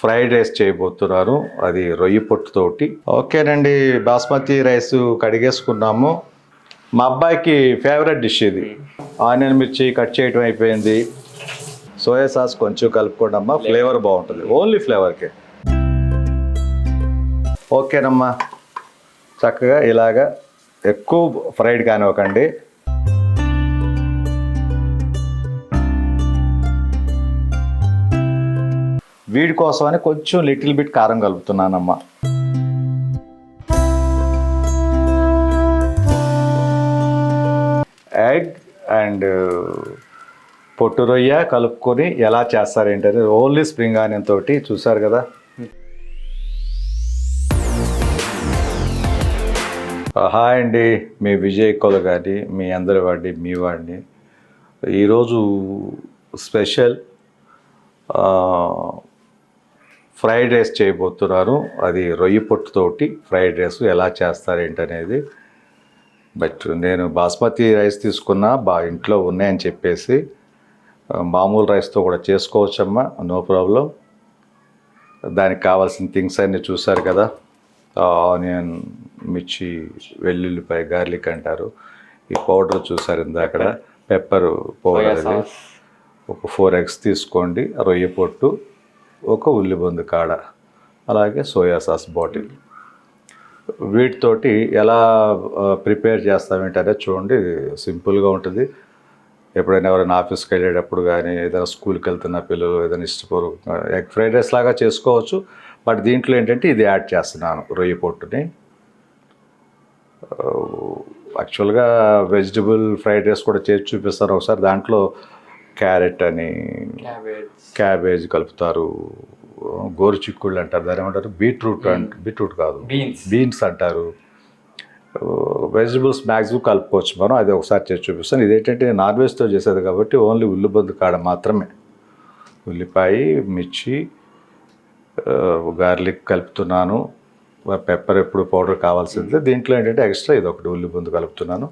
Fried rice చేయబోతున్నారు, అది రొయ్యి పొట్టుతోటి. ఓకేనండి, బాస్మతి రైస్ కడిగేసుకున్నాము. మా అబ్బాయికి ఫేవరెట్ డిష్ ఇది. ఆనియన్ మిర్చి కట్ చేయడం అయిపోయింది. సోయా సాస్ కొంచెం కలుపుకోండి అమ్మా, ఫ్లేవర్ బాగుంటుంది, ఓన్లీ ఫ్లేవర్కే. ఓకేనమ్మా, చక్కగా ఇలాగా ఎక్కువ ఫ్రైడ్ కానివ్వకండి. వీడి కోసమని కొంచెం లిటిల్ బిట్ కారం కలుపుతున్నానమ్మా. ఎగ్ అండ్ పొట్టు రొయ్య కలుపుకొని ఎలా చేస్తారేంటది, ఓన్లీ స్ప్రింగ్ ఆనియన్ తోటి. చూసారు కదా. హాయ్ అండి, మీ విజయ్ కొల గారి, మీ అందరి వాడిని, మీ వాడిని. ఈరోజు స్పెషల్ ఫ్రైడ్ రైస్ చేయబోతున్నారు, అది రొయ్యి పొట్టుతోటి ఫ్రైడ్ రైస్ ఎలా చేస్తారేంటనేది. బట్ నేను బాస్మతి రైస్ తీసుకున్నా, ఇంట్లో ఉన్నాయని చెప్పేసి మామూలు రైస్తో కూడా చేసుకోవచ్చమ్మా, నో ప్రాబ్లం. దానికి కావాల్సిన థింగ్స్ అన్నీ చూసారు కదా. ఆనియన్, మిర్చి, వెల్లుల్లిపాయ, గార్లిక్ అంటారు. ఈ పౌడర్ చూసారు ఇందాక, పెప్పర్ పౌడర్. అది ఒక 4 eggs తీసుకోండి, రొయ్య పొట్టు, ఒక ఉల్లిబందు కాడ, అలాగే సోయా సాస్ బాటిల్. వీటితోటి ఎలా ప్రిపేర్ చేస్తామేంటనే చూడండి, సింపుల్గా ఉంటుంది. ఎప్పుడైనా ఎవరైనా ఆఫీస్కి వెళ్ళేటప్పుడు కానీ, ఏదైనా స్కూల్కి వెళ్తున్న పిల్లలు ఏదైనా ఇష్టపూర్వకంగా ఎగ్ ఫ్రైడ్ రైస్ లాగా చేసుకోవచ్చు. బట్ దీంట్లో ఏంటంటే ఇది యాడ్ చేస్తున్నాను, రొయ్య పొట్టుని. యాక్చువల్గా వెజిటబుల్ ఫ్రైడ్ రైస్ కూడా చేసి చూపిస్తారు ఒకసారి. దాంట్లో క్యారెట్ అని, క్యాబేజ్ కలుపుతారు, గోరుచిక్కుళ్ళు అంటారు, దాని ఏమంటారు, బీట్రూట్ కాదు, బీన్స్ అంటారు. వెజిటబుల్స్ మ్యాక్సిమం కలుపుకోవచ్చు మనం. అది ఒకసారి చేసి చూపిస్తాను. ఇదేంటంటే నాన్ వెజ్తో చేసేది కాబట్టి ఓన్లీ ఉల్లిబందు కాడ మాత్రమే. ఉల్లిపాయ, మిర్చి, గార్లిక్ కలుపుతున్నాను. పెప్పర్ ఎప్పుడు పౌడర్ కావాల్సిందే. దీంట్లో ఏంటంటే ఎక్స్ట్రా ఇది ఒకటి ఉల్లిబందు కలుపుతున్నాను.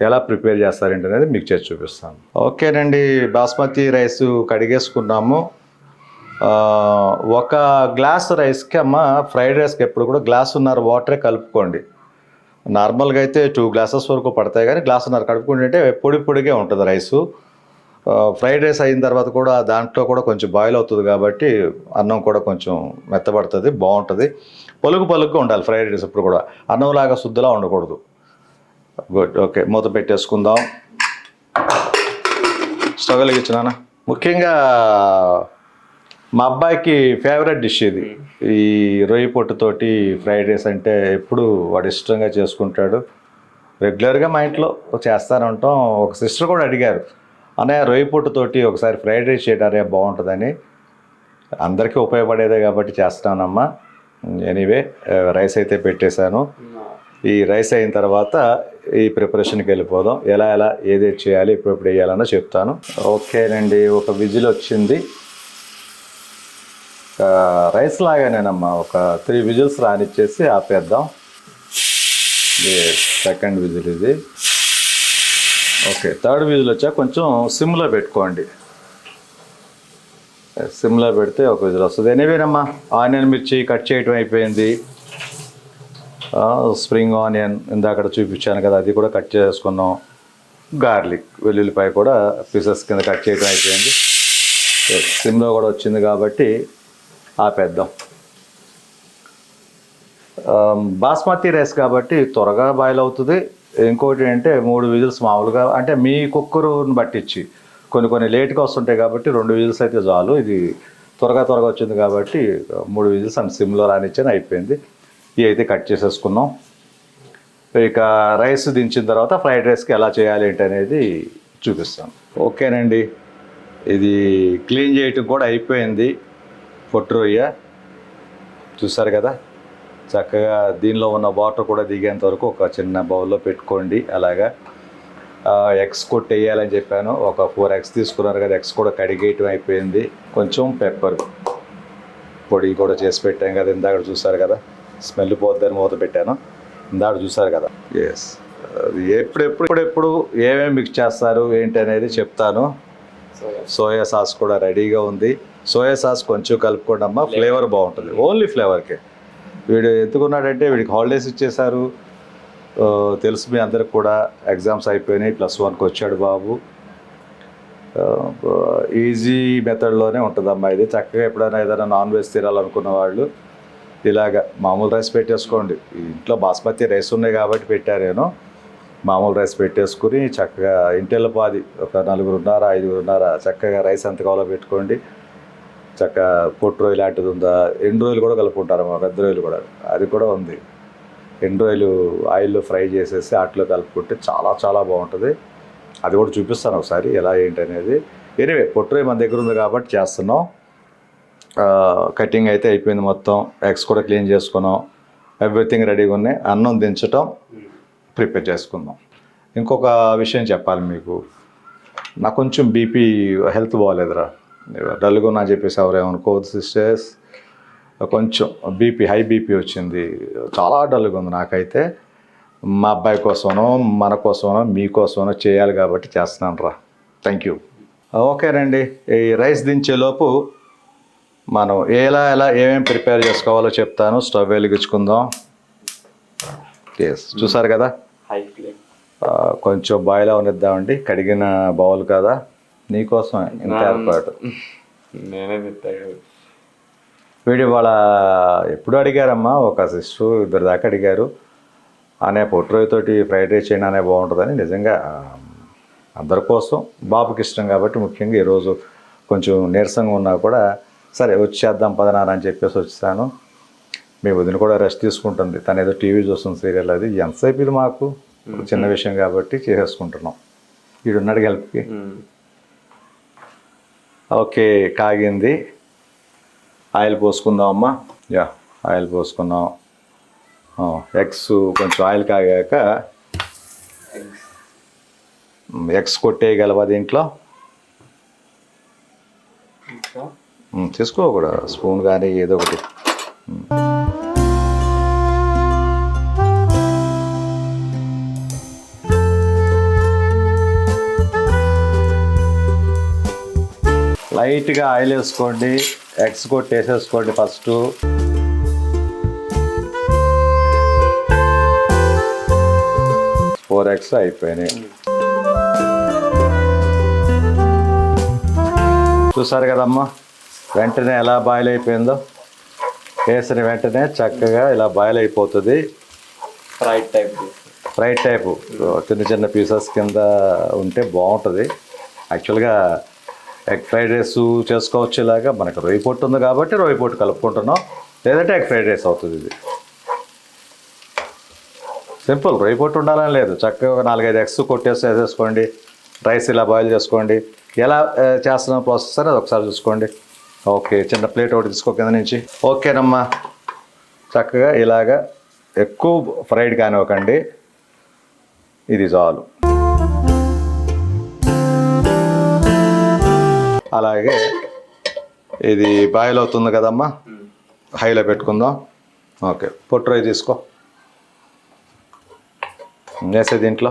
ఎలా ప్రిపేర్ చేస్తారేంటి అనేది మీకు చేసి చూపిస్తాను. ఓకేనండి, బాస్మతి రైస్ కడిగేసుకున్నాము. ఒక గ్లాస్ రైస్కి అమ్మ, ఫ్రైడ్ రైస్కి ఎప్పుడు కూడా 1.5 గ్లాస్ వాటరే కలుపుకోండి. నార్మల్గా అయితే 2 glasses వరకు పడతాయి, కానీ 1.5 గ్లాస్ కలుపుకుంటే అంటే పొడిగా ఉంటుంది రైసు. ఫ్రైడ్ రైస్ అయిన తర్వాత కూడా దాంట్లో కూడా కొంచెం బాయిల్ అవుతుంది కాబట్టి అన్నం కూడా కొంచెం మెత్తబడుతుంది, బాగుంటుంది. పలుకుగా ఉండాలి ఫ్రైడ్ రైస్ ఎప్పుడు కూడా, అన్నంలాగా శుద్ధిలా ఉండకూడదు. గుడ్. ఓకే, మూత పెట్టేసుకుందాం. స్టవ్ వెలిగించినానా. ముఖ్యంగా మా అబ్బాయికి ఫేవరెట్ డిష్ ఇది. ఈ రొయ్యి పొట్టుతోటి ఫ్రైడ్ రైస్ అంటే ఎప్పుడు వాడు ఇష్టంగా చేసుకుంటాడు. రెగ్యులర్గా మా ఇంట్లో చేస్తూనే ఉంటాం. ఒక సిస్టర్ కూడా అడిగారు, అన్నయ్య రొయ్యి పొట్టుతోటి ఒకసారి ఫ్రైడ్ రైస్ చేయడారే బాగుంటుందని. అందరికీ ఉపయోగపడేదే కాబట్టి చేస్తానమ్మా. ఎనీవే, రైస్ అయితే పెట్టేశాను. ఈ రైస్ అయిన తర్వాత ఈ ప్రిపరేషన్కి వెళ్ళిపోదాం. ఎలా ఏదేది చేయాలి, ఎప్పుడు వేయాలన్నా చెప్తాను. ఓకేనండి, ఒక విజిల్ వచ్చింది. రైస్ లాగానేనమ్మా, ఒక 3 విజిల్స్ రానిచ్చేసి ఆపేద్దాం. సెకండ్ విజిల్ ఇది. ఓకే, థర్డ్ విజిల్ వచ్చాక కొంచెం సిమ్లో పెట్టుకోండి. సిమ్లో పెడితే ఒక విజిల్ వస్తుంది. ఎనీవేనమ్మా, ఆనియన్ మిర్చి కట్ చేయడం అయిపోయింది. స్ప్రింగ్ ఆనియన్ ఇందాక చూపించాను కదా, అది కూడా కట్ చేసుకున్నాం. గార్లిక్, వెల్లుల్లిపాయ కూడా పీసెస్ కింద కట్ చేయడం అయిపోయింది. సిమ్లో కూడా వచ్చింది కాబట్టి ఆపేద్దాం. బాస్మతి రైస్ కాబట్టి త్వరగా బాయిల్ అవుతుంది. ఇంకోటి అంటే 3 విజిల్స్ మామూలుగా, అంటే మీ కుక్కరుని బట్టించి కొన్ని లేట్గా వస్తుంటాయి కాబట్టి 2 విజిల్స్ అయితే చాలు. ఇది త్వరగా వచ్చింది కాబట్టి 3 విజిల్స్ అండ్ సిమ్లో రానిచ్చాను, అయిపోయింది. ఇవి అయితే కట్ చేసేసుకున్నాం. ఇక రైస్ దించిన తర్వాత ఫ్రైడ్ రైస్కి ఎలా చేయాలి ఏంటి అనేది చూపిస్తాను. ఓకేనండి, ఇది క్లీన్ చేయటం కూడా అయిపోయింది. పొట్టు రొయ్య చూసారు కదా, చక్కగా దీనిలో ఉన్న వాటర్ కూడా దిగేంత వరకు ఒక చిన్న బౌల్లో పెట్టుకోండి. అలాగా ఎగ్స్ కొట్టేయాలని చెప్పాను, ఒక 4 eggs తీసుకున్నారు కదా, ఎగ్స్ కూడా కడిగేయటం అయిపోయింది. కొంచెం పెప్పర్ పొడి కూడా చేసి పెట్టాం కదా, ఇందాక చూసారు కదా, స్మెల్ పోద్దని మూత పెట్టాను. ఇందాక చూసారు కదా. ఎస్, ఎప్పుడు ఏమేమి మిక్స్ చేస్తారు ఏంటి అనేది చెప్తాను. సోయా సాస్ కూడా రెడీగా ఉంది. సోయా సాస్ కొంచెం కలుపుకోండి అమ్మా, ఫ్లేవర్ బాగుంటుంది. ఓన్లీ ఫ్లేవర్కే. వీడు ఎందుకున్నాడంటే వీడికి హాలిడేస్ ఇచ్చేశారు, తెలుసు మీ అందరికి కూడా. ఎగ్జామ్స్ అయిపోయినాయి, +1కి వచ్చాడు బాబు. ఈజీ మెథడ్లోనే ఉంటుందమ్మా ఇది. చక్కగా ఎప్పుడైనా ఏదైనా నాన్ వెజ్ తినాలనుకున్న వాళ్ళు ఇలాగ మామూలు రైస్ పెట్టేసుకోండి. ఇంట్లో బాస్మతి రైస్ ఉన్నాయి కాబట్టి పెట్టాను నేను. మామూలు రైస్ పెట్టేసుకుని చక్కగా ఇంటిల్లపాది ఒక 4 5 చక్కగా రైస్ ఎంత కావాలో పెట్టుకోండి. చక్కగా పొట్టు రొయ్యలు లాంటిది ఉందా, ఎండు రొయ్యలు కూడా కలుపుకుంటారమ్మా, పెద్ద రొయ్యలు కూడా, అది కూడా ఉంది. ఎండు రొయ్యలు ఆయిల్లో ఫ్రై చేసేసి వాటిలో కలుపుకుంటే చాలా చాలా బాగుంటుంది. అది కూడా చూపిస్తాను ఒకసారి ఎలా ఏంటి అనేది. ఎనివే పొట్టు రొయ్య మన దగ్గర ఉంది కాబట్టి చేస్తున్నాం. కటింగ్ అయితే అయిపోయింది మొత్తం. ఎగ్స్ కూడా క్లీన్ చేసుకున్నాం. ఎవ్రీథింగ్ రెడీగా ఉన్నాయి. అన్నం దించటం, ప్రిపేర్ చేసుకుందాం. ఇంకొక విషయం చెప్పాలి మీకు. నాకు కొంచెం బీపీ, హెల్త్ బాగాలేదురా, డల్గా ఉన్నా చెప్పేసి ఎవరేమనుకోవద్దు సిస్టర్స్. కొంచెం హై బీపీ వచ్చింది. చాలా డల్గా ఉంది నాకైతే. మా అబ్బాయి కోసమనో మన కోసమనో మీకోసమనో చేయాలి కాబట్టి చేస్తున్నాను రా. Thank you. ఓకేనండి, ఈ రైస్ దించేలోపు మనం ఏమేమి ప్రిపేర్ చేసుకోవాలో చెప్తాను. స్టవ్ వెలిగించుకుందాం. చూసారు కదా, కొంచెం బాయిల్ అవనిద్దామండి. కడిగిన బౌల్ కదా, నీకోసం ఇంత ఏర్పాటు. వీడు వాళ్ళ ఎప్పుడు అడిగారమ్మా, ఒక సిస్టర్ 2 దాకా అడిగారు. అనే పొట్రోయతోటి ఫ్రైడ్ రైస్ చేయడం అనే బాగుంటుందని. నిజంగా అందరి కోసం, బాబుకి ఇష్టం కాబట్టి ముఖ్యంగా ఈరోజు కొంచెం నీరసంగా ఉన్నా కూడా సరే వచ్చేద్దాం పదనారా అని చెప్పేసి వచ్చాను. మీ వదిన కూడా రెస్ట్ తీసుకుంటుంది, తను ఏదో టీవీ చూస్తుంది సీరియల్. అది ఎంతసేపు ఇది మాకు చిన్న విషయం కాబట్టి చేసేసుకుంటున్నాం. వీడున్నాడు హెల్ప్కి. ఓకే, కాగింది. ఆయిల్ పోసుకుందాం అమ్మా. ఆయిల్ పోసుకున్నాం. ఎగ్స్ కొంచెం ఆయిల్ కాగాక ఎగ్స్ కొట్టేయగలవా దీంట్లో? తీసుకో కూడా, స్పూన్ కానీ ఏదో ఒకటి. లైట్గా ఆయిల్ వేసుకోండి, ఎగ్స్ కొట్టేసేసుకోండి ఫస్ట్. ఫోర్ ఎగ్స్ అయిపోయినాయి. చూసారు కదమ్మా, వెంటనే ఎలా బాయిల్ అయిపోయిందో. వేసిన వెంటనే చక్కగా ఇలా బాయిల్ అయిపోతుంది. ఫ్రైడ్ టైపు చిన్న చిన్న పీసెస్ కింద ఉంటే బాగుంటుంది. యాక్చువల్గా ఎగ్ ఫ్రైడ్ రైస్ చేసుకోవచ్చు ఇలాగా. మనకు రొయ్య పొట్టు ఉంది కాబట్టి రొయ్య పొట్టు కలుపుకుంటున్నాం, లేదంటే ఎగ్ ఫ్రైడ్ రైస్ అవుతుంది. ఇది సింపుల్, రొయ్య పొట్టు ఉండాలని లేదు. చక్కగా 4-5 ఎగ్స్ కొట్టేసి వేసేసుకోండి. రైస్ ఇలా బాయిల్ చేసుకోండి. ఎలా చేస్తున్న ప్రాసెస్ అని అది ఒకసారి చూసుకోండి. ఓకే, చిన్న ప్లేట్ ఒకటి తీసుకో కింద నుంచి. ఓకేనమ్మా, చక్కగా ఇలాగా ఎక్కువ ఫ్రైడ్ కానివ్వకండి, ఇది చాలు. అలాగే ఇది బాయిల్ అవుతుంది కదమ్మా, హైలో పెట్టుకుందాం. ఓకే, పొట్టు రొయ్య తీసుకో, వేసే దీంట్లో.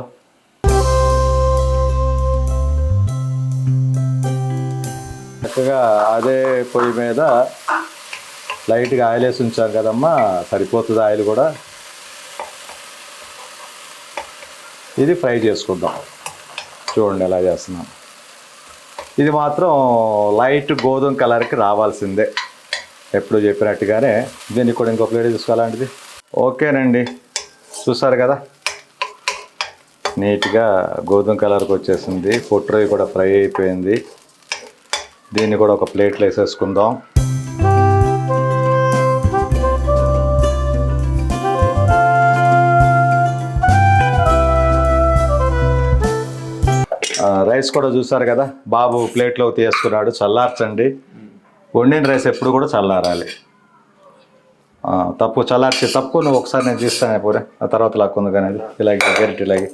చక్కగా అదే పొయ్యి మీద లైట్గా ఆయిల్ వేసి ఉంచాం కదమ్మా, సరిపోతుంది ఆయిల్ కూడా. ఇది ఫ్రై చేసుకుందాం. చూడండి ఎలా చేస్తున్నాం. ఇది మాత్రం లైట్ గోధుమ కలర్కి రావాల్సిందే, ఎప్పుడు చెప్పినట్టుగానే. దీన్ని కూడా ఇంకో ప్లేట్ తీసుకోవాలంటిది. ఓకేనండి, చూసారు కదా నీట్గా గోధుమ కలర్కి వచ్చేసింది. పొట్టు రొయ్య కూడా ఫ్రై అయిపోయింది. దీన్ని కూడా ఒక ప్లేట్లో వేసేసుకుందాం. రైస్ కూడా చూసారు కదా, బాబు ప్లేట్లో తీసుకున్నాడు. చల్లార్చండి. వండిన రైస్ ఎప్పుడు కూడా చల్లారాలి. తప్పు నువ్వు ఒకసారి నేను తీస్తాను పూరే, ఆ తర్వాత లాక్కుంది కానీ అది ఇలాగే గరిటి ఇలాగే.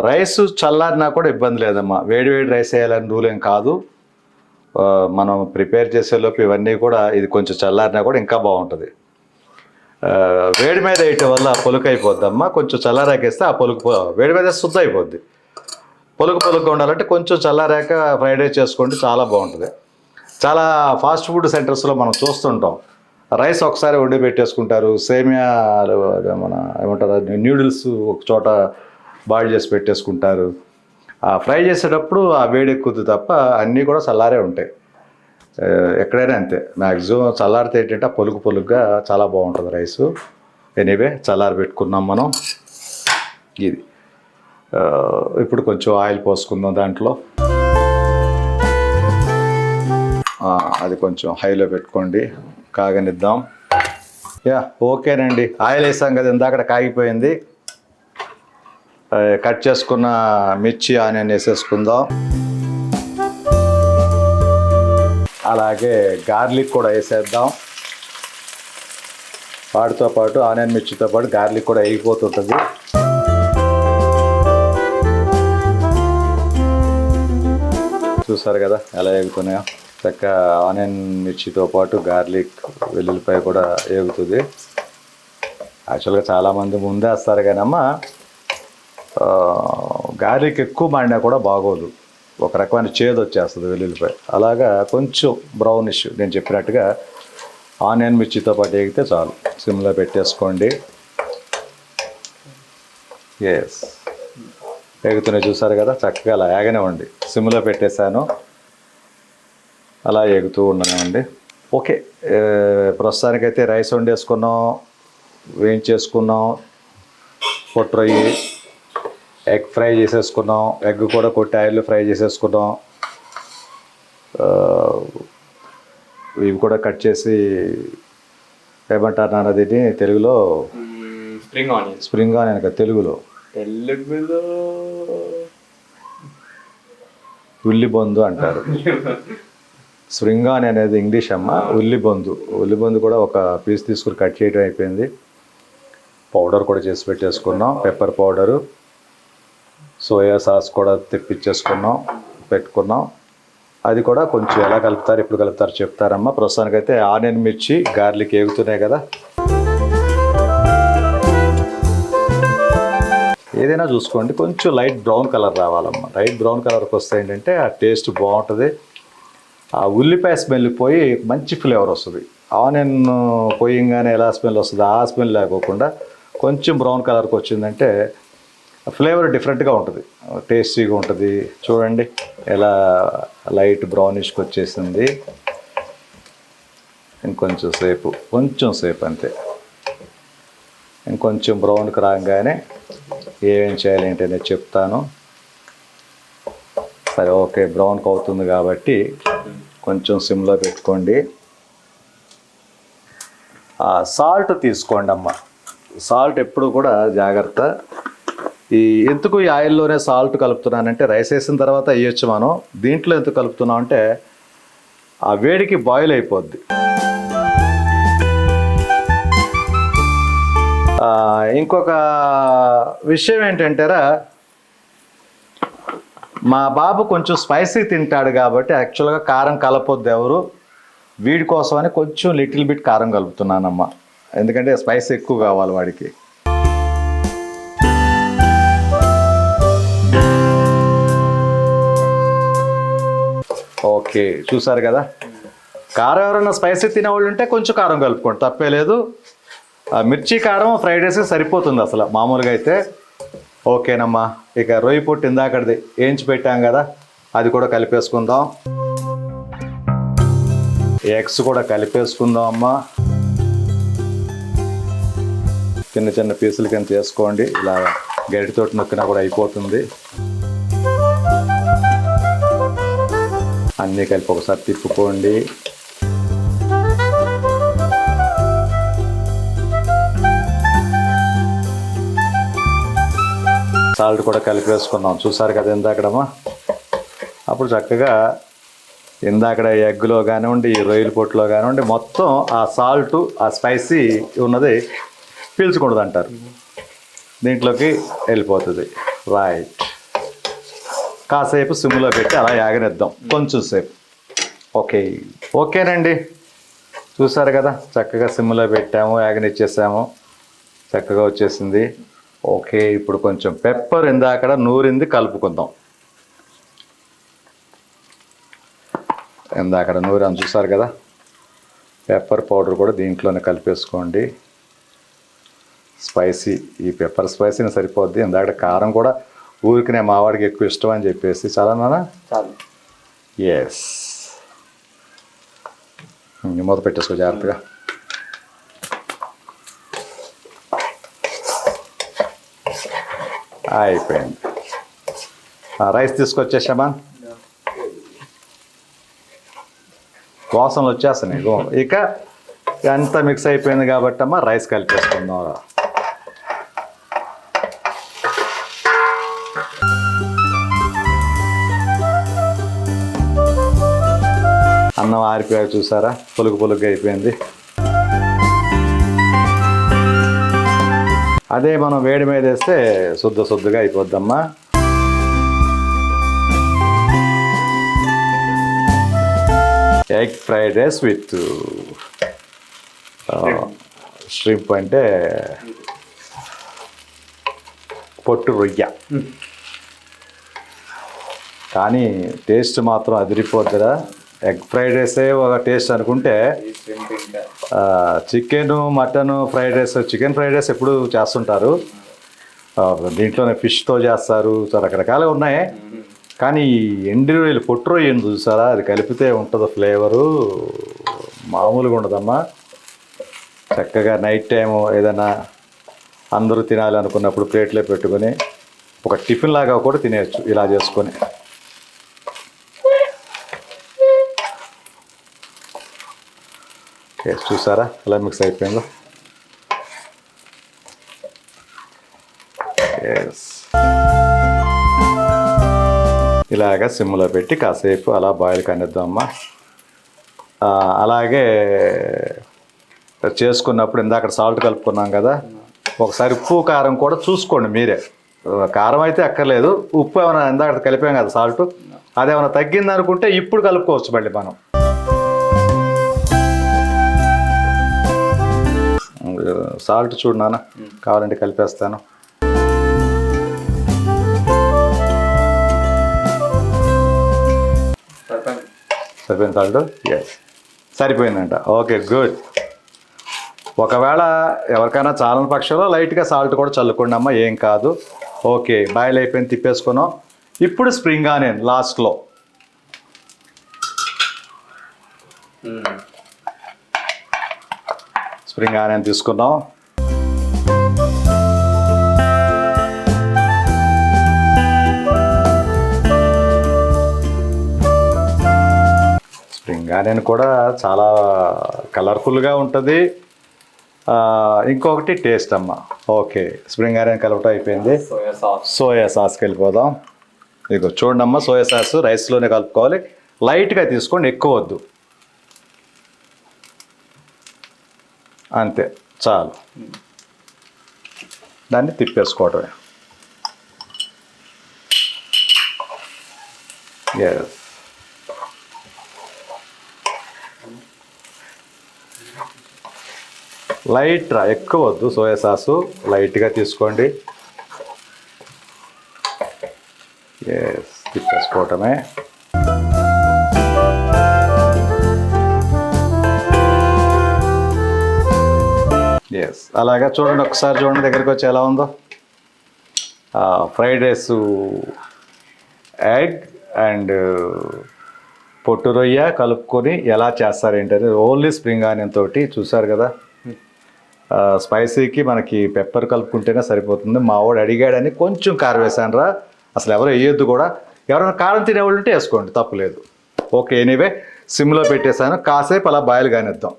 రైస్ చల్లారినా కూడా ఇబ్బంది లేదమ్మా. వేడి రైస్ వేయాలని రూల్ ఏం కాదు. మనం ప్రిపేర్ చేసేలోపు ఇవన్నీ కూడా ఇది కొంచెం చల్లారినా కూడా ఇంకా బాగుంటుంది. వేడి మీద వేయటం వల్ల పొలుకు అయిపోద్దమ్మా. కొంచెం చల్లారాకేస్తే ఆ పొలుకు వేడి మీద శుద్ధ అయిపోద్ది. పొలుగుగా ఉండాలంటే కొంచెం చల్లారాక ఫ్రైడ్ రైస్ చేసుకోండి, చాలా బాగుంటుంది. చాలా ఫాస్ట్ ఫుడ్ సెంటర్స్లో మనం చూస్తుంటాం, రైస్ ఒకసారి వండి పెట్టేసుకుంటారు, సేమియా మన ఏమంటారు న్యూడిల్స్ ఒక చోట బాయిల్ చేసి పెట్టేసుకుంటారు. ఆ ఫ్రై చేసేటప్పుడు ఆ వేడి ఎక్కుద్ది తప్ప అన్నీ కూడా చల్లారే ఉంటాయి. ఎక్కడైనా అంతే, మ్యాక్సిమం చల్లారితే ఏంటంటే పొలుగుగా చాలా బాగుంటుంది రైసు. ఎనీవే చల్లారి పెట్టుకున్నాం మనం. ఇది ఇప్పుడు కొంచెం ఆయిల్ పోసుకుందాం దాంట్లో. అది కొంచెం హైలో పెట్టుకోండి, కాగనిద్దాం. యా ఓకేనండి, ఆయిల్ వేసాం కదా, ఇందాక కాగిపోయింది. కట్ చేసుకున్న మిర్చి ఆనియన్ వేసేసుకుందాం. అలాగే గార్లిక్ కూడా వేసేద్దాం. వాటితో పాటు ఆనియన్ మిర్చితో పాటు గార్లిక్ కూడా వేగిపోతుంటుంది. చూసారు కదా ఎలా వేగుతున్నాయో. చక్కగా ఆనియన్ మిర్చితో పాటు గార్లిక్ వెల్లుల్లిపాయ కూడా వేగుతుంది. యాక్చువల్గా చాలామంది ముందే వేస్తారు కానీ అమ్మ గార్లిక్ ఎక్కువ మాడినా కూడా బాగోదు, ఒక రకమైన చేదు వచ్చేస్తుంది వెల్లుల్లిపాయ. అలాగా కొంచెం బ్రౌనిష్ నేను చెప్పినట్టుగా ఆనియన్ మిర్చితో పాటు వేగితే చాలు. సిమ్లో పెట్టేసుకోండి. ఎస్ వేగుతున్నాయి చూసారు కదా, చక్కగా అలా వేగనివ్వండి. సిమ్లో పెట్టేశాను, అలా ఎగుతూ ఉండనివ్వండి. ఓకే, ప్రస్తుతానికైతే రైస్ వండేసుకున్నాం, వేయించేసుకున్నాం, పొట్టు రొయ్యి ఎగ్ ఫ్రై చేసేసుకున్నాం, ఎగ్ కూడా కొట్టి ఆయిల్లో ఫ్రై చేసేసుకున్నాం. ఇవి కూడా కట్ చేసి ఏమంటారు నాన్న దీన్ని తెలుగులో? స్ప్రింగ్ ఆనియన్ కదా తెలుగులో? ఉల్లిబొందు అంటారు. స్ప్రింగ్ ఆనియన్ అనేది ఇంగ్లీష్ అమ్మ. ఉల్లిబొందు కూడా ఒక పీస్ తీసుకుని కట్ చేయడం అయిపోయింది. పౌడర్ కూడా చేసి పెట్టేసుకున్నాం, పెప్పర్ పౌడరు, సోయా సాస్ కూడా తెప్పించేసుకున్నాం, పెట్టుకున్నాం. అది కూడా కొంచెం ఎలా కలుపుతారు ఎప్పుడు కలుపుతారు చెప్తారమ్మా. ప్రస్తుతానికైతే ఆనియన్ మిర్చి గార్లిక్ వేగుతున్నాయి కదా. ఏదైనా చూసుకోండి, కొంచెం లైట్ బ్రౌన్ కలర్ రావాలమ్మా. లైట్ బ్రౌన్ కలర్కి వస్తే ఏంటంటే ఆ టేస్ట్ బాగుంటుంది. ఆ ఉల్లిపాయ స్మెల్ పోయి మంచి ఫ్లేవర్ వస్తుంది. ఆనియన్ పోయంగానే ఎలా స్మెల్ వస్తుంది ఆ స్మెల్ లేకోకుండా కొంచెం బ్రౌన్ కలర్కి వచ్చిందంటే ఫ్లేవర్ డిఫరెంట్గా ఉంటుంది, టేస్టీగా ఉంటుంది. చూడండి ఎలా లైట్ బ్రౌనిష్కి వచ్చేసింది. కొంచెం సేపు అంతే. ఇంకొంచెం బ్రౌన్కి రాగానే ఏమేం చేయాలి ఏంటి అనేది చెప్తాను. సరే ఓకే, బ్రౌన్కి అవుతుంది కాబట్టి కొంచెం సిమ్లో పెట్టుకోండి. సాల్ట్ తీసుకోండి అమ్మ. సాల్ట్ ఎప్పుడు కూడా జాగ్రత్త. ఎందుకు ఈ ఆయిల్లోనే సాల్ట్ కలుపుతున్నానంటే రైస్ వేసిన తర్వాత వేయచ్చు మనం. దీంట్లో ఎందుకు కలుపుతున్నాం అంటే ఆ వేడికి బాయిల్ అయిపోద్ది. ఇంకొక విషయం ఏంటంటారా, మా బాబు కొంచెం స్పైసీ తింటాడు కాబట్టి యాక్చువల్గా కారం కలపొద్దు ఎవరు, వీడి కోసమని కొంచెం లిటిల్ బిట్ కారం కలుపుతున్నానమ్మా. ఎందుకంటే స్పైసీ ఎక్కువ కావాలి వాడికి. ఓకే చూసారు కదా, కారం ఎవరైనా స్పైసీ తినేవాళ్ళు ఉంటే కొంచెం కారం కలుపుకోండి, తప్పే లేదు. మిర్చి కారం ఫ్రైడ్ రైస్ సరిపోతుంది అసలు మామూలుగా అయితే. ఓకేనమ్మా, ఇక రొయ్యి పొట్టు ఇందాకది వేయించి పెట్టాం కదా, అది కూడా కలిపేసుకుందాం. ఎగ్స్ కూడా కలిపేసుకుందాం అమ్మా. చిన్న చిన్న పీసులు కింద చేసుకోండి, ఇలా గరిటెతోటి నొక్కినా కూడా అయిపోతుంది. అన్నీ కలిపి ఒకసారి తిప్పుకోండి. సాల్ట్ కూడా కలిపేసుకున్నాం చూసారు కదా ఇందాకడమ్మా. అప్పుడు చక్కగా ఇందాకడ ఎగ్లో కానివ్వండి, ఈ రొయ్యల పొట్టులో కానివ్వండి, మొత్తం ఆ సాల్ట్ ఆ స్పైసీ ఉన్నది పీల్చకూడదు అంటారు, దీంట్లోకి వెళ్ళిపోతుంది. రైట్, కాసేపు సిమ్లో పెట్టి అలా యాగనిద్దాం కొంచెం సేపు. ఓకేనండి, చూసారు కదా చక్కగా సిమ్లో పెట్టాము, యాగనిచ్చేసాము, చక్కగా వచ్చేసింది. ఓకే, ఇప్పుడు కొంచెం పెప్పర్ ఇందాకడ నూరింది కలుపుకుందాం. ఇందాక నూరాను చూసారు కదా, పెప్పర్ పౌడర్ కూడా దీంట్లోనే కలిపేసుకోండి. స్పైసీ, ఈ పెప్పర్ స్పైసీని సరిపోద్ది. ఇందాక కారం కూడా ఊరికినే మావాడికి ఎక్కువ ఇష్టం అని చెప్పేసి చాలా నాన్న. చాలు. ఎస్, మూత పెట్టేసుకో జాగ్రత్తగా. అయిపోయింది. రైస్ తీసుకొచ్చేసామా, వాసనలు వచ్చేస్తున్నాయి. ఇక ఎంత మిక్స్ అయిపోయింది కాబట్టి అమ్మా రైస్ కలిపేసుకుందాం. అన్నం ఆరిపోయాక చూసారా, పులుగుగా అయిపోయింది. అదే మనం వేడి మీద వేస్తే శుద్ధగా అయిపోద్దమ్మా. Egg fried rice with shrimp అంటే పొట్టు రొయ్య. కానీ టేస్ట్ మాత్రం అదిరిపోద్దిరా. ఎగ్ ఫ్రైడ్ రైసే ఒక టేస్ట్ అనుకుంటే chicken mutton fried rice, chicken fried rice ఎప్పుడు చేస్తుంటారు, దీంట్లోనే ఫిష్తో చేస్తారు, రకరకాలుగా ఉన్నాయి. కానీ ఎండి రొయ్యలు, పొట్టు రొయ్యను చూసారా, అది కలిపితే ఉంటుందో ఫ్లేవరు మామూలుగా ఉండదమ్మా. చక్కగా నైట్ టైము ఏదైనా అందరూ తినాలి అనుకున్నప్పుడు ప్లేట్లో పెట్టుకొని ఒక టిఫిన్ లాగా కూడా తినేయచ్చు ఇలా చేసుకొని. చూసారా ఎలా మిక్స్ అయిపోయిందో. ఇలాగ సిమ్లో పెట్టి కాసేపు అలా బాయిల్ కానిద్దామమ్మా. అలాగే చేసుకున్నప్పుడు ఇందాక సాల్ట్ కలుపుకున్నాం కదా, ఒకసారి ఉప్పు కారం కూడా చూసుకోండి మీరే. కారం అయితే అక్కర్లేదు, ఉప్పు ఏమైనా ఇందాక కలిపాం కదా సాల్ట్, అదేమైనా తగ్గింది అనుకుంటే ఇప్పుడు కలుపుకోవచ్చు మళ్ళీ మనం. సాల్ట్ చూడు నాన్న, కావాలంటే కలిపేస్తాను. సరిపోయింది సాల్ట్? ఎస్, సరిపోయిందంట. Okay, good. ఒకవేళ ఎవరికైనా చాలని పక్షంలో లైట్గా సాల్ట్ కూడా చల్లుకోండి అమ్మ, ఏం కాదు. ఓకే, బాయిల్ అయిపోయింది, తిప్పేసుకున్నాం. ఇప్పుడు స్ప్రింగ్ ఆనియన్ లాస్ట్లో. స్ప్రింగ్ ఆనియన్ తీసుకున్నాం. స్ప్రింగ్ ఆనియన్ కూడా చాలా కలర్ఫుల్గా ఉంటుంది. ఇంకొకటి టేస్ట్ అమ్మ. ఓకే, స్ప్రింగ్ ఆనియన్ కలవటం అయిపోయింది. సోయా సాస్కి వెళ్ళిపోదాం. ఇదిగో చూడండి అమ్మ, సోయా సాస్ రైస్లోనే కలుపుకోవాలి. లైట్గా తీసుకోండి, ఎక్కువ వద్దు. అంతే చాలు. దాన్ని తిప్పేసుకోవటమే. ఎస్, లైట్ రా, ఎక్కువ వద్దు. సోయా సాసు లైట్గా తీసుకోండి. ఎస్, తిప్పేసుకోవటమే. ఎస్, అలాగా చూడండి, ఒకసారి చూడండి దగ్గరికి వచ్చి ఎలా ఉందో. ఫ్రైడ్ రైస్, ఎగ్ అండ్ పొట్టు రొయ్య కలుపుకొని ఎలా చేస్తారు ఏంటని ఓన్లీ స్ప్రింగ్ ఆనియన్ తోటి చూసారు కదా. స్పైసీకి మనకి పెప్పర్ కలుపుకుంటేనే సరిపోతుంది. మా వాడు అడిగాడని కొంచెం కారం వేసాను రా, అసలు ఎవరు వేయొద్దు కూడా. ఎవరైనా కారం తినేవాళ్ళు ఉంటే వేసుకోండి, తప్పులేదు. ఓకే, ఎనీవే సిమ్లో పెట్టేశాను. కాసేపు అలా బాయిల్ కానిద్దాం,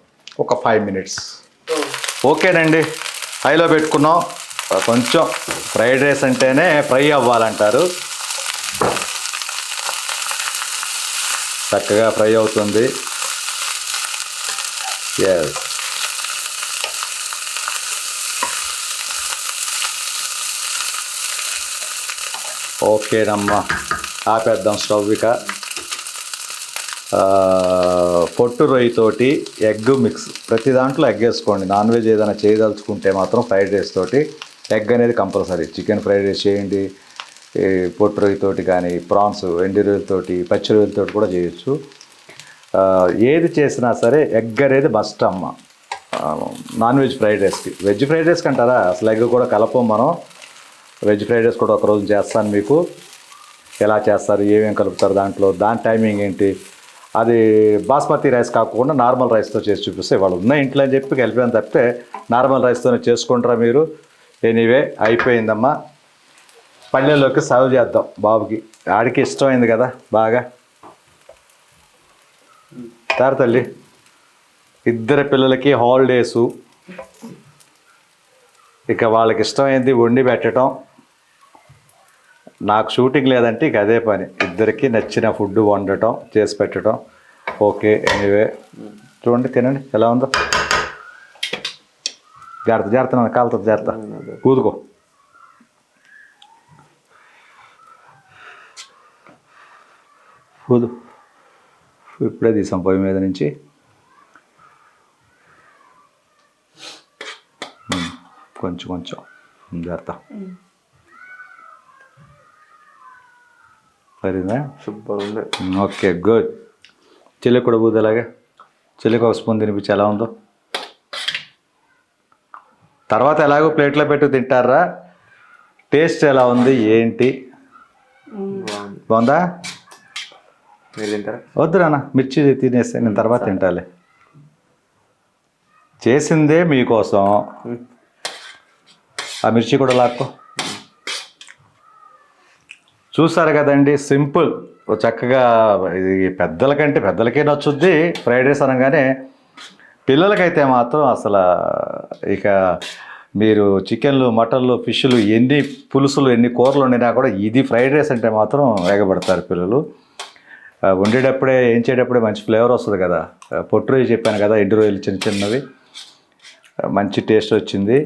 ఒక 5 minutes. ఓకేనండి, హైలో పెట్టుకున్నాం. కొంచెం ఫ్రైడ్ రైస్ అంటేనే ఫ్రై అవ్వాలంటారు, చక్కగా ఫ్రై అవుతుంది. ఎస్, ఓకేనమ్మా, ఆపేద్దాం స్టవ్. ఇక పొట్టు రొయ్యతోటి ఎగ్ మిక్స్, ప్రతి దాంట్లో ఎగ్ వేసుకోండి. నాన్ వెజ్ ఏదైనా చేయదలుచుకుంటే మాత్రం ఫ్రైడ్ రైస్ తోటి ఎగ్ అనేది కంపల్సరీ. చికెన్ ఫ్రైడ్ రైస్ చేయండి, పొట్టు రొయ్యతోటి కానీ, ప్రాన్స్ ఎండి రొయ్యలతోటి, పచ్చి రొయ్యలతోటి కూడా చేయొచ్చు. ఏది చేసినా సరే ఎగ్ అనేది మస్ట్ అమ్మ. నాన్ వెజ్ ఫ్రైడ్ రైస్కి. వెజ్ ఫ్రైడ్ రైస్కి అంటారా, అసలు ఎగ్ కూడా కలపం మనం. వెజ్ ఫ్రైడ్ రైస్ కూడా ఒకరోజు చేస్తాను మీకు. ఎలా చేస్తారు, ఏమేమి కలుపుతారు దాంట్లో, దాని టైమింగ్ ఏంటి, అది బాస్మతి రైస్ కాకుండా నార్మల్ రైస్తో చేసి చూపిస్తే వాళ్ళు ఉన్న ఇంట్లో అని చెప్పి కలిపాను తప్పితే నార్మల్ రైస్తోనే చేసుకుంటారా మీరు. ఎనీవే అయిపోయిందమ్మా. పల్లెల్లోకి సర్వ్ చేద్దాం బాబుకి. ఆడికి ఇష్టమైంది కదా బాగా. తారు తల్లి. ఇద్దరు పిల్లలకి హాలిడేసు, ఇక వాళ్ళకి ఇష్టమైంది వండి పెట్టడం. నాకు షూటింగ్ లేదంటే ఇక అదే పని, ఇద్దరికి నచ్చిన ఫుడ్ వండటం చేసి పెట్టడం. ఓకే ఎనీవే చూడండి, తినండి ఎలా ఉందో. జాగ్రత్త జాగ్రత్త, నన్ను కాలుతుంది, జాగ్రత్త కూదుకో. కూదు. ఇప్పుడే తీసాం పొయ్యి మీద నుంచి. కొంచెం కొంచెం జాగ్రత్త. సరేనా, సూపర్ ఉంది. Okay good. చెల్లి కూడా బూది అలాగే. చెల్లికి ఒక స్పూన్ తినిపించి ఎలా ఉందో. తర్వాత ఎలాగో ప్లేట్లో పెట్టి తింటారా. టేస్ట్ ఎలా ఉంది ఏంటి, బాగుందా? మీరు తింటారా? వద్దు నాన్న, మిర్చి తినేస్తే నేను తర్వాత తింటాలే. చేసిందే మీకోసం, ఆ మిర్చి కూడా లాక్కో. చూసారు కదండి, సింపుల్ చక్కగా. ఇది పెద్దలకే నచ్చుద్ది ఫ్రైడ్ రైస్ అనగానే. పిల్లలకైతే మాత్రం అసలు ఇక మీరు చికెన్లు, మటన్లు, ఫిష్లు, ఎన్ని పులుసులు, ఎన్ని కూరలు వండినా కూడా ఇది ఫ్రైడ్ రైస్ అంటే మాత్రం ఎగబడతారు పిల్లలు. వండేటప్పుడే వేయించేటప్పుడే మంచి ఫ్లేవర్ వస్తుంది కదా. పొట్టు రొయ్య చెప్పాను కదా, ఎండు రొయ్యలు చిన్న చిన్నవి, మంచి టేస్ట్ వచ్చింది.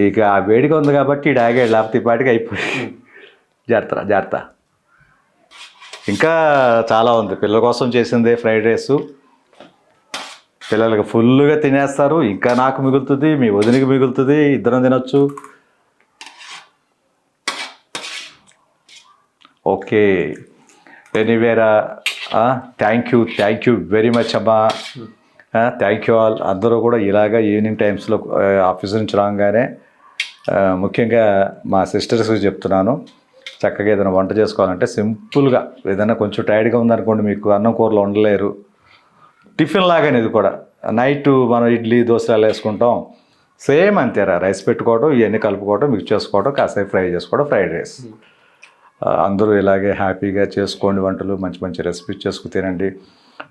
ఇక ఆ వేడిగా ఉంది కాబట్టి ఇటు ఆగాడు, లేకపోతే ఈ పాటికి అయిపోయి. జాగ్రత్త జాగ్రత్త. ఇంకా చాలా ఉంది. పిల్లల కోసం చేసిందే ఫ్రైడ్ రైసు. పిల్లలకి ఫుల్గా తినేస్తారు. ఇంకా నాకు మిగులుతుంది, మీ వదినకి మిగులుతుంది, ఇద్దరం తినొచ్చు. ఓకే ఎనీవేరా, థ్యాంక్ యూ వెరీ మచ్ అమ్మా. Thank you all. అందరూ కూడా ఇలాగా ఈవినింగ్ టైమ్స్లో ఆఫీస్ నుంచి రాగానే, ముఖ్యంగా మా సిస్టర్స్కి చెప్తున్నాను, చక్కగా ఏదైనా వంట చేసుకోవాలంటే సింపుల్గా, ఏదైనా కొంచెం టైర్డ్గా ఉందనుకోండి, మీకు అన్నం కూరలు వండలేరు, టిఫిన్ లాగానే ఇది కూడా. నైట్ మనం ఇడ్లీ దోశలు వేసుకుంటాం, సేమ్ అంతేరా. రైస్ పెట్టుకోవడం, ఇవన్నీ కలుపుకోవడం, మిక్స్ చేసుకోవడం, కాసేపు ఫ్రై చేసుకోవడం, ఫ్రైడ్ రైస్. అందరూ ఇలాగే హ్యాపీగా చేసుకోండి వంటలు, మంచి మంచి రెసిపీస్ చేసుకు తినండి.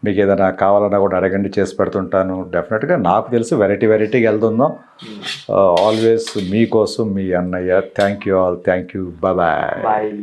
మీకు ఏదైనా కావాలన్నా కూడా అడగండి, చేసి పెడుతుంటాను. డెఫినెట్గా నాకు తెలిసి వెరైటీగా వెళ్తుందాం. ఆల్వేస్ మీకోసం మీ అన్నయ్య. Thank you all. Thank you. Bye.